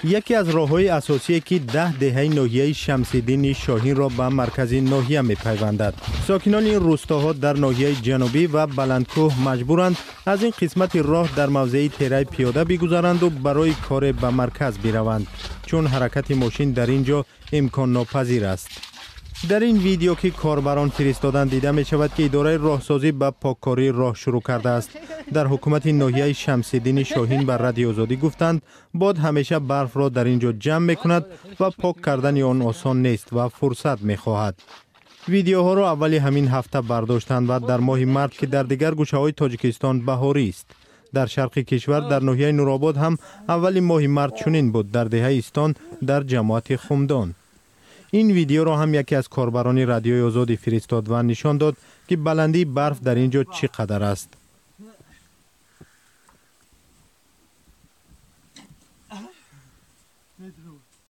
یکی از راه‌های اساسی که 10 دهه ناحیه شمس‌الدین شاهین را به مرکز ناحیه می‌پیوندد. ساکنان این روستاها در ناحیه جنوبی و بلندکوه مجبورند از این قسمت راه در موضع تیره پیاده بگذرند و برای کار به مرکز بروند، چون حرکت ماشین در اینجا امکان ناپذیر است. در این ویدیو که کاربران فرستادن دیده می شود که اداره راهسازی به پاککاری راه شروع کرده است. در حکومت ناحیه شمس‌الدین شاهین بر رادیو آزادی گفتند باد همیشه برف را در اینجا جمع می کند و پاک کردن آن آسان نیست و فرصت می خواهد. ویدیوها را اولی همین هفته برداشتند و در ماه مارس که در دیگر گوشه های تاجیکستان بهاری است. در شرق کشور در ناحیه نورآباد هم اولی ماه مارس چنین بود در دهه استان در جماعت خمدان. این ویدیو را هم یکی از کاربران رادیوی آزادی فرستاد و نشان داد که بلندی برف در اینجا چقدر است.